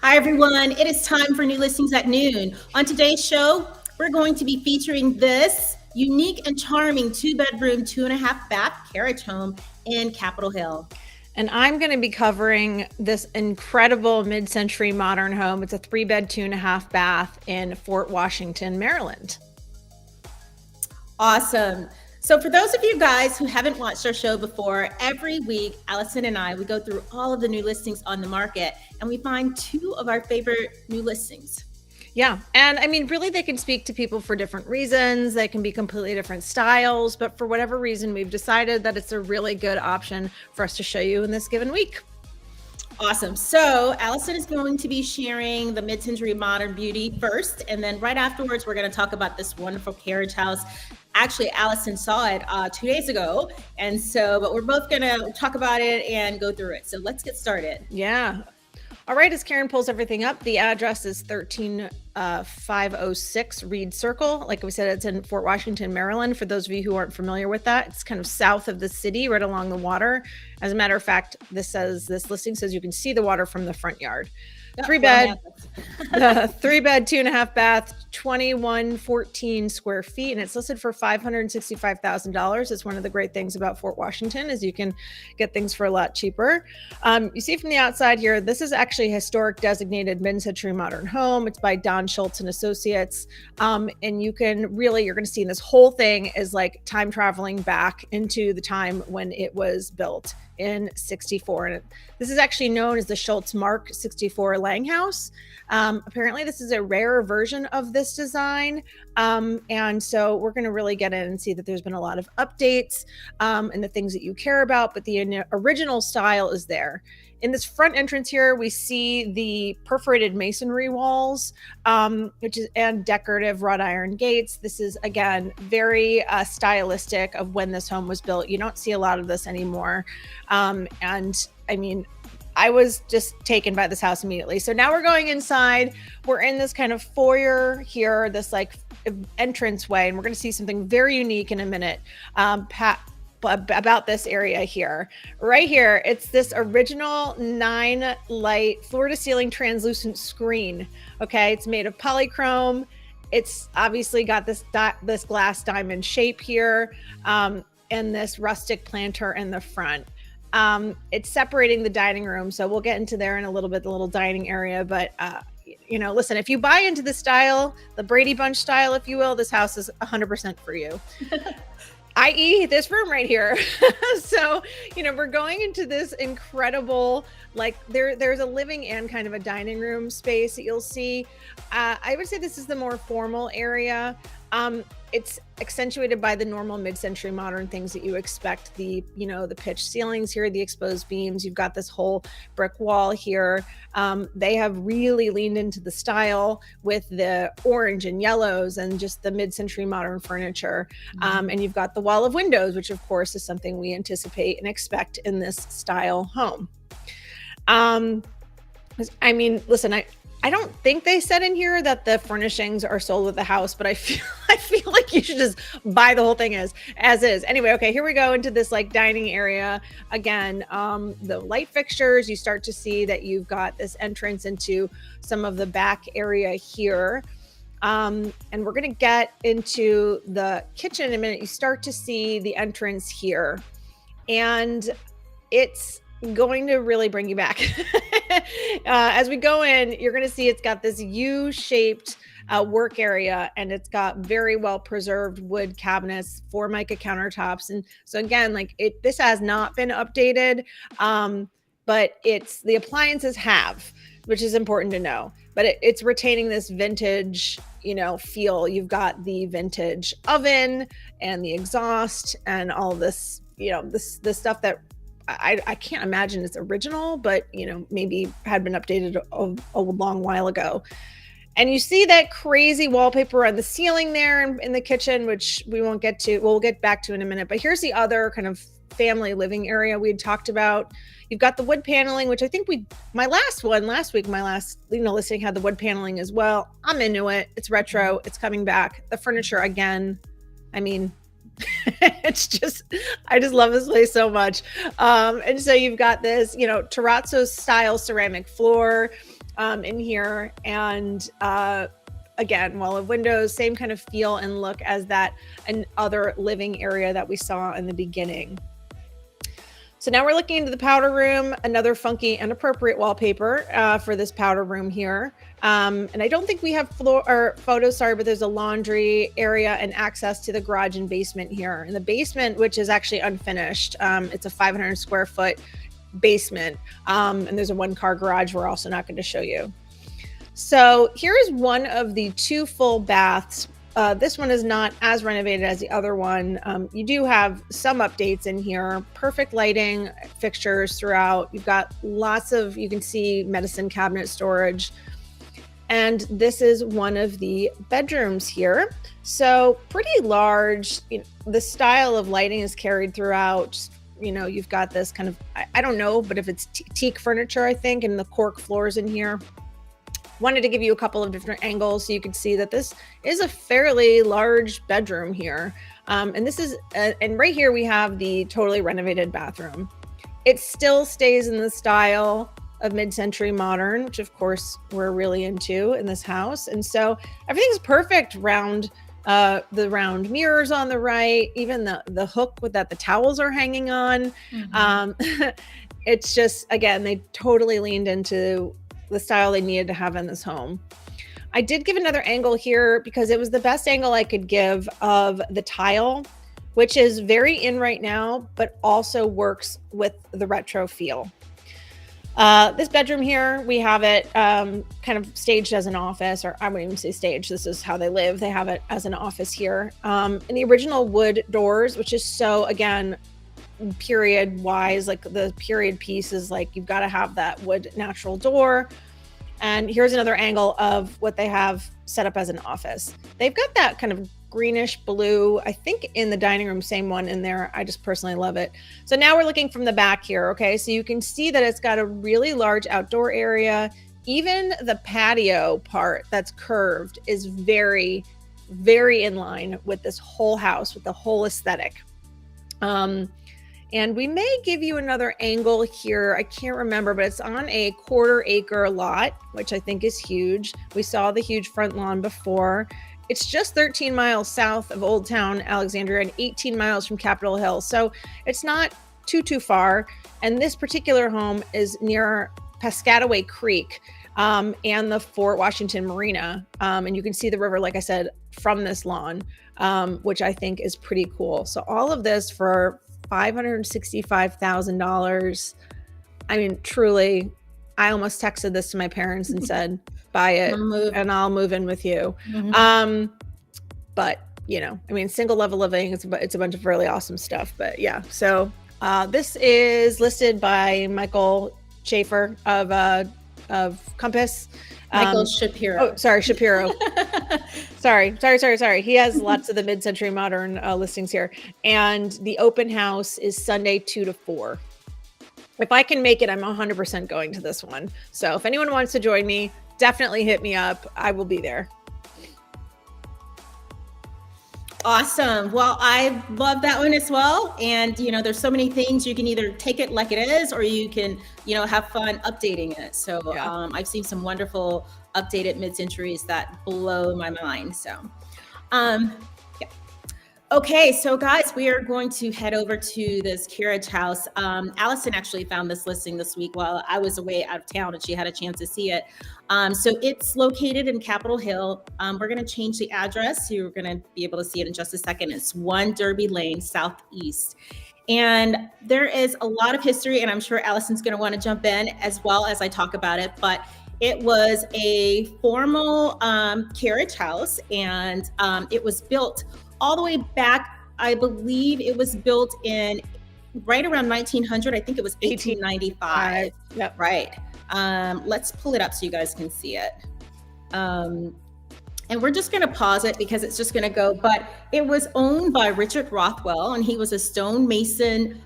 Hi, everyone. It is time for new listings at noon. On today's show, we're going to be featuring this unique and charming two-bedroom, 2.5 bath carriage home in Capitol Hill. And I'm going to be covering this incredible mid-century modern home. It's a 3-bed, 2.5 bath in Fort Washington, Maryland. Awesome. So for those of you guys who haven't watched our show before, every week, Alison and I, we go through all of the new listings on the market and we find two of our favorite new listings. Yeah. And I mean, really, they can speak to people for different reasons. They can be completely different styles, but for whatever reason, we've decided that it's a really good option for us to show you in this given week. Awesome. So Alison is going to be sharing the mid-century modern beauty first, and then right afterwards, we're going to talk about this wonderful carriage house. Actually, Alison saw it 2 days ago, but we're both going to talk about it and go through it. So let's get started. Yeah. All right, as Karen pulls everything up, the address is 13506 Reed Circle. Like we said, it's in Fort Washington, Maryland. For those of you who aren't familiar with that, it's kind of south of the city, right along the water. As a matter of fact, this listing says you can see the water from the front yard. Three bed, 2.5 bath, 2114 square feet, and it's listed for $565,000. It's one of the great things about Fort Washington is you can get things for a lot cheaper. You see from the outside here, this is actually a historic designated mid-century modern home. It's by Don Schultz and Associates, and you're going to see this whole thing is like time traveling back into the time when it was built in 64. And this is actually known as the Schultz Mark 64 Langhouse. Apparently this is a rare version of this design. And so we're going to really get in and see that there's been a lot of updates and the things that you care about, but the original style is there. In this front entrance here, we see the perforated masonry walls, and decorative wrought iron gates. This is, again, very stylistic of when this home was built. You don't see a lot of this anymore. And I mean, I was just taken by this house immediately. So now we're going inside. We're in this kind of foyer here, this like entranceway, and we're going to see something very unique in a minute. About this area here. Right here, it's this original 9-light floor-to-ceiling translucent screen. Okay, it's made of polychrome. It's obviously got this glass diamond shape here, and this rustic planter in the front. It's separating the dining room, so we'll get into there in a little bit, the little dining area. But listen, if you buy into the style, the Brady Bunch style, if you will, this house is 100% for you. i.e. this room right here. So, we're going into this incredible, like there's a living and kind of a dining room space that you'll see. I would say this is the more formal area. It's accentuated by the normal mid-century modern things that you expect. The pitched ceilings here, the exposed beams. You've got this whole brick wall here. They have really leaned into the style with the orange and yellows and just the mid-century modern furniture. And you've got the wall of windows, which of course is something we anticipate and expect in this style home. I mean, listen, I don't think they said in here that the furnishings are sold with the house, but I feel like you should just buy the whole thing as is. Anyway, okay, here we go into this like dining area. Again, the light fixtures, you start to see that you've got this entrance into some of the back area here. And we're going to get into the kitchen in a minute. You start to see the entrance here, and it's going to really bring you back. As we go in, you're going to see it's got this U-shaped work area, and it's got very well preserved wood cabinets, Scimeca countertops. And so again, this has not been updated, but the appliances have, which is important to know, but it's retaining this vintage, feel. You've got the vintage oven and the exhaust and all this, this stuff that I can't imagine it's original, but maybe had been updated a long while ago. And you see that crazy wallpaper on the ceiling there in the kitchen, which we'll get back to in a minute. But here's the other kind of family living area we had talked about. You've got the wood paneling, which I think my last listing had the wood paneling as well. I'm into it. It's retro. It's coming back. The furniture again. I mean, I just love this place so much. And so you've got this, terrazzo style ceramic floor. in here. And again, wall of windows, same kind of feel and look as that other living area that we saw in the beginning. So now we're looking into the powder room, another funky and appropriate wallpaper for this powder room here. And I don't think we have photos, sorry, but there's a laundry area and access to the garage and basement here. In the basement, which is actually unfinished, it's a 500 square foot basement, and there's a 1-car garage we're also not going to show you. So here is one of the 2 full baths. This one is not as renovated as the other one. You do have some updates in here, perfect lighting fixtures throughout. You've got lots of, you can see medicine cabinet storage. And this is one of the bedrooms here. So pretty large. The style of lighting is carried throughout. You've got this kind of, I don't know, but if it's teak furniture, I think, and the cork floors in here. Wanted to give you a couple of different angles so you can see that this is a fairly large bedroom here. And this is, and right here we have the totally renovated bathroom. It still stays in the style of mid-century modern, which of course we're really into in this house. And so everything's perfect round, the round mirrors on the right, even the hook that the towels are hanging on. Mm-hmm. It's just, again, they totally leaned into the style they needed to have in this home. I did give another angle here because it was the best angle I could give of the tile, which is very in right now, but also works with the retro feel. This bedroom here, we have it kind of staged as an office, or I wouldn't even say staged. This is how they live. They have it as an office here. And the original wood doors, which is so, again, period wise, like the period piece is like, you've got to have that wood natural door. And here's another angle of what they have set up as an office. They've got that kind of greenish blue, I think in the dining room, same one in there. I just personally love it. So now we're looking from the back here. Okay. So you can see that it's got a really large outdoor area. Even the patio part that's curved is very, very in line with this whole house, with the whole aesthetic. And we may give you another angle here. I can't remember, but it's on a 1/4 acre lot, which I think is huge. We saw the huge front lawn before. It's just 13 miles south of Old Town Alexandria and 18 miles from Capitol Hill. So it's not too far. And this particular home is near Piscataway Creek and the Fort Washington Marina. And you can see the river, like I said, from this lawn, which I think is pretty cool. So all of this for $565,000. I mean, truly, I almost texted this to my parents and said, buy it and I'll move in with you. Mm-hmm. But I mean, single level living, it's a bunch of really awesome stuff, but yeah. So this is listed by Michael Schaefer of Compass. Michael Shapiro. Oh, sorry, Shapiro. Sorry. He has lots of the mid-century modern listings here. And the open house is Sunday 2 to 4. If I can make it, I'm 100% going to this one. So if anyone wants to join me, definitely hit me up. I will be there. Awesome. Well, I love that one as well. And, there's so many things. You can either take it like it is, or you can, have fun updating it. So yeah. I've seen some wonderful updated mid-centuries that blow my mind. So, yeah. Okay, so guys, we are going to head over to this carriage house. Alison actually found this listing this week while I was away out of town, and she had a chance to see it. So it's located in Capitol Hill. We're going to change the address. You're going to be able to see it in just a second. It's 1 Derby Lane, Southeast. And there is a lot of history, and I'm sure Alison's going to want to jump in as well as I talk about it. But it was a formal carriage house, and it was built all the way back. I believe it was built in right around 1900. I think it was 1895. Yep. Right. Let's pull it up so you guys can see it. And we're just going to pause it because it's just going to go. But it was owned by Richard Rothwell, and he was a stonemason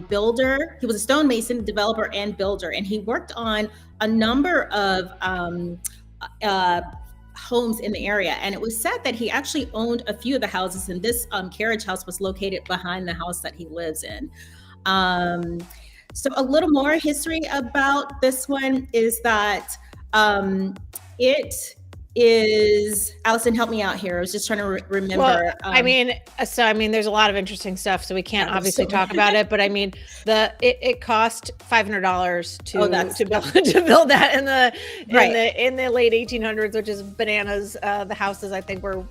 builder. He was a stonemason, developer, and builder. And he worked on a number of homes in the area. And it was said that he actually owned a few of the houses, and this carriage house was located behind the house that he lives in. So a little more history about this one is that It is, Allison, help me out here. I was just trying to remember. Well, I mean, there's a lot of interesting stuff, so we can't obviously talk about it. But I mean, it cost $500 to build that in the late 1800s, which is bananas. The houses, I think, were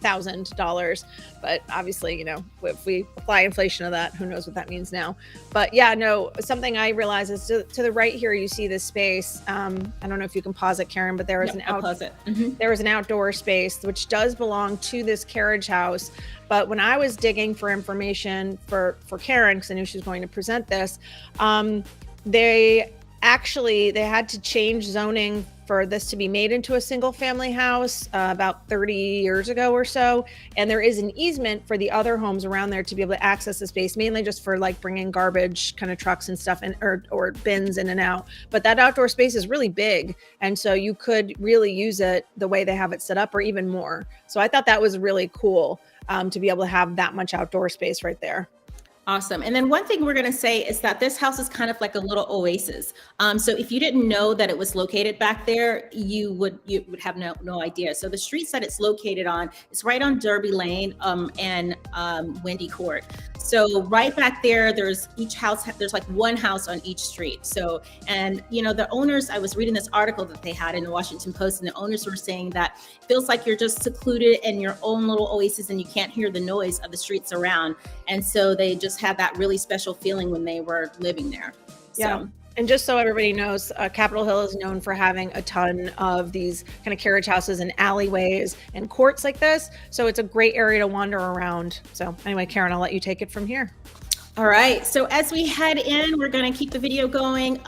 $1,000, but obviously, you know, if we apply inflation to that, who knows what that means now. But yeah, no, something I realize is to the right here, you see this space. I don't know if you can pause it, Karen, but there is there is an outdoor space which does belong to this carriage house. But when I was digging for information for Karen, because I knew she was going to present this, they had to change zoning for this to be made into a single family house about 30 years ago or so. And there is an easement for the other homes around there to be able to access the space, mainly just for like bringing garbage kind of trucks and stuff in, or bins in and out. But that outdoor space is really big. And so you could really use it the way they have it set up or even more. So I thought that was really cool to be able to have that much outdoor space right there. Awesome. And then one thing we're going to say is that this house is kind of like a little oasis. So if you didn't know that it was located back there, you would have no idea. So the streets that it's located on, it's right on Derby Lane and Wendy Court. So right back there, there's like one house on each street. So, and you know, the owners, I was reading this article that they had in the Washington Post, and the owners were saying that it feels like you're just secluded in your own little oasis and you can't hear the noise of the streets around. And so they just had that really special feeling when they were living there. Yeah. So. And just so everybody knows, Capitol Hill is known for having a ton of these kind of carriage houses and alleyways and courts like this. So it's a great area to wander around. So anyway, Karen, I'll let you take it from here. All right. So as we head in, we're going to keep the video going.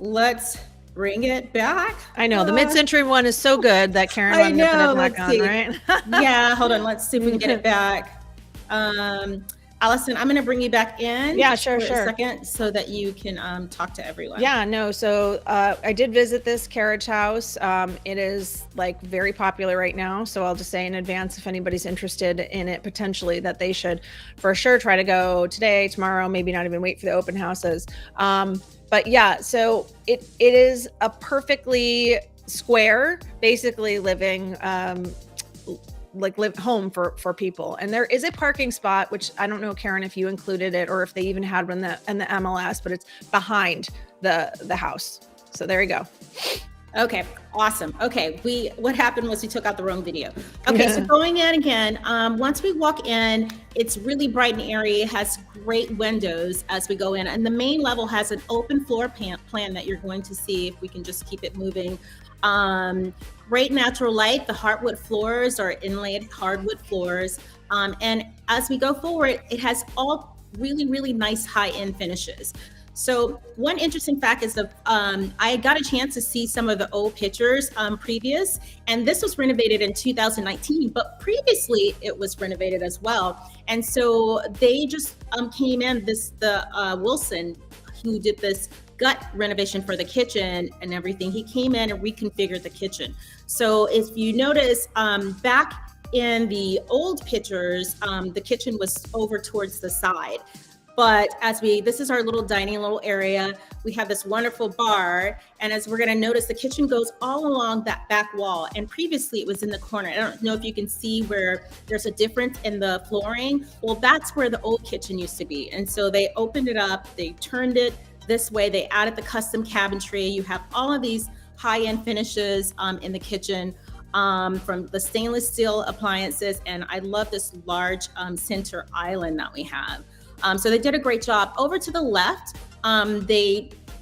Let's bring it back. I know the mid-century one is so good that Karen wanted to put it back on, right? Yeah. Hold on. Let's see if we can get it back. Allison, I'm going to bring you back in. Yeah, sure. A second so that you can talk to everyone. Yeah, no. So I did visit this carriage house. It is like very popular right now. So I'll just say in advance, if anybody's interested in it potentially, that they should for sure try to go today, tomorrow, maybe not even wait for the open houses. But yeah, so it is a perfectly square, basically living live home for people. And there is a parking spot, which I don't know, Karen, if you included it or if they even had one in the MLS, but it's behind the house. So there you go. Okay, awesome. Okay, what happened was we took out the wrong video. Okay, so going in again, once we walk in, it's really bright and airy. It has great windows as we go in. And the main level has an open floor plan that you're going to see if we can just keep it moving. Great natural light. The hardwood floors are inlaid hardwood floors. And as we go forward, it has all really, really nice high-end finishes. So one interesting fact is that I got a chance to see some of the old pictures previous, and this was renovated in 2019, but previously it was renovated as well. And so they just came in, Wilson, who did this gut renovation for the kitchen and everything. He came in and reconfigured the kitchen. So if you notice, back in the old pictures, the kitchen was over towards the side. But this is our little dining little area. We have this wonderful bar. And as we're gonna notice, the kitchen goes all along that back wall. And previously it was in the corner. I don't know if you can see where there's a difference in the flooring. Well, that's where the old kitchen used to be. And so they opened it up, they turned it this way, they added the custom cabinetry. You have all of these high-end finishes in the kitchen from the stainless steel appliances. And I love this large center island that we have. So they did a great job. Over to the left,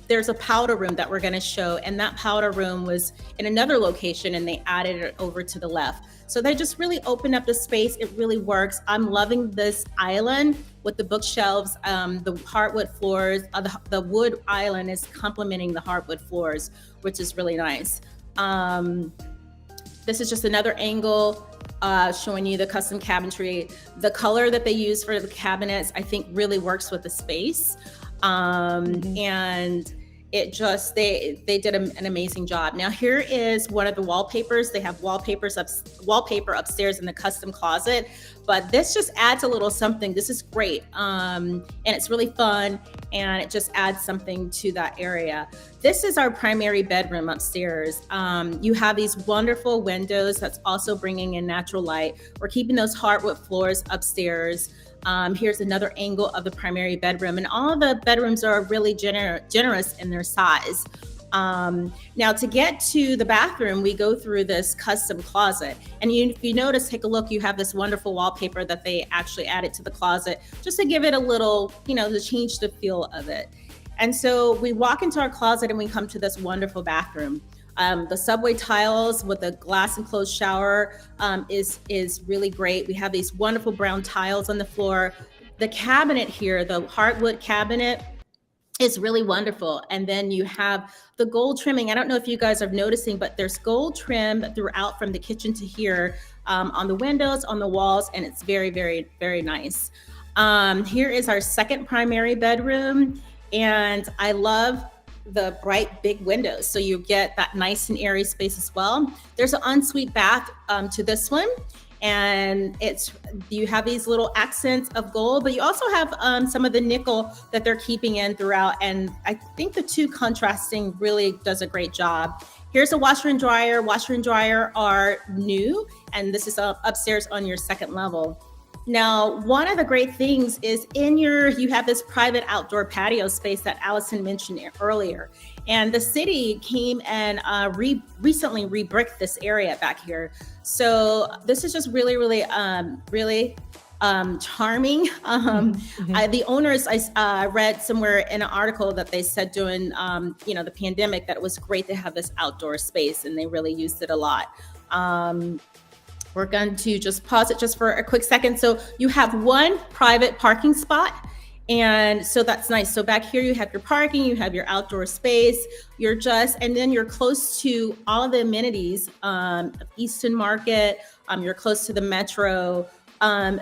there's a powder room that we're going to show, and that powder room was in another location, and they added it over to the left. So they just really opened up the space. It really works. I'm loving this island with the bookshelves, the hardwood floors. The wood island is complementing the hardwood floors, which is really nice. This is just another angle showing you the custom cabinetry. The color that they use for the cabinets, I think, really works with the space. And they did an amazing job. Now here is one of the wallpapers. They have wallpaper upstairs in the custom closet, but this just adds a little something. This is great, and it's really fun, and it just adds something to that area. This is our primary bedroom upstairs. You have these wonderful windows that's also bringing in natural light. We're keeping those hardwood floors upstairs. Here's another angle of the primary bedroom, and all of the bedrooms are really generous in their size. Now to get to the bathroom, we go through this custom closet, and if you notice, take a look, you have this wonderful wallpaper that they actually added to the closet just to give it a little, to change the feel of it. And so we walk into our closet and we come to this wonderful bathroom. The subway tiles with the glass enclosed shower is really great. We have these wonderful brown tiles on the floor. The cabinet here, the hardwood cabinet, is really wonderful. And then you have the gold trimming. I don't know if you guys are noticing, but there's gold trim throughout from the kitchen to here, on the windows, on the walls, and it's very, very, very nice. Here is our second primary bedroom, and I love the bright big windows, so you get that nice and airy space as well. There's an ensuite bath to this one, and you have these little accents of gold, but you also have some of the nickel that they're keeping in throughout, and I think the two contrasting really does a great job. Here's a washer and dryer. Washer and dryer are new, and this is upstairs on your second level. Now, one of the great things is you have this private outdoor patio space that Alison mentioned earlier. And the city came and recently re-bricked this area back here. So this is just really, really, really charming. The owners, I read somewhere in an article that they said during the pandemic that it was great to have this outdoor space, and they really used it a lot. We're going to just pause it just for a quick second. So you have one private parking spot, and so that's nice. So back here you have your parking, you have your outdoor space, and then you're close to all of the amenities of Easton Market, you're close to the metro.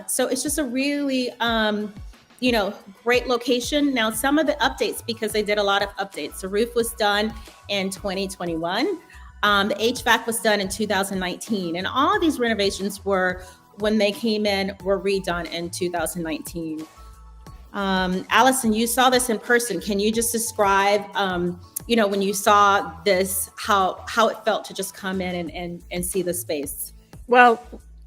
So it's just a really, great location. Now, some of the updates, because they did a lot of updates. The roof was done in 2021. The HVAC was done in 2019, and all of these renovations when they came in, were redone in 2019. Alison, you saw this in person. Can you just describe, when you saw this, how it felt to just come in and see the space? Well,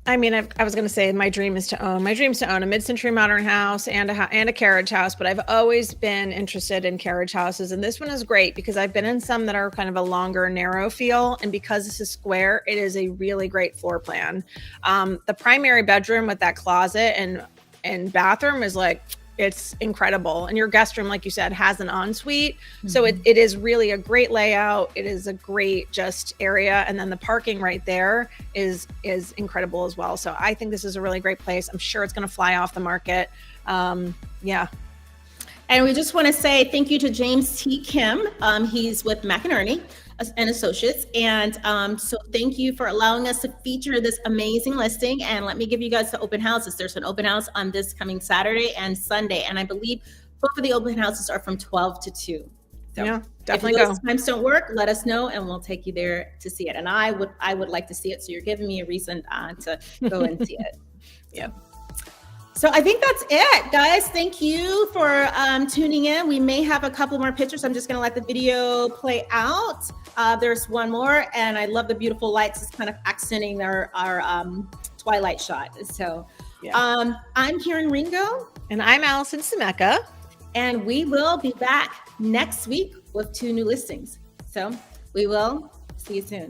I mean, I was going to say my dream is to own a mid-century modern house and a carriage house, but I've always been interested in carriage houses. And this one is great because I've been in some that are kind of a longer, narrow feel. And because this is square, it is a really great floor plan. The primary bedroom with that closet and bathroom is it's incredible. And your guest room, like you said, has an ensuite. Mm-hmm. So it is really a great layout. It is a great just area. And then the parking right there is incredible as well. So I think this is a really great place. I'm sure it's going to fly off the market. Yeah. And we just want to say thank you to James T. Kim. He's with McInerney and Associates. And so thank you for allowing us to feature this amazing listing. And let me give you guys the open houses. There's an open house on this coming Saturday and Sunday. And I believe both of the open houses are from 12 to 2. So yeah, definitely if those times don't work, let us know and we'll take you there to see it. And I would like to see it. So you're giving me a reason to go and see it. Yeah. So I think that's it, guys. Thank you for tuning in. We may have a couple more pictures. I'm just going to let the video play out. There's one more, and I love the beautiful lights. It's kind of accenting our twilight shot. So yeah. I'm Karen Ringo. And I'm Alison Scimeca. And we will be back next week with 2 new listings. So we will see you soon.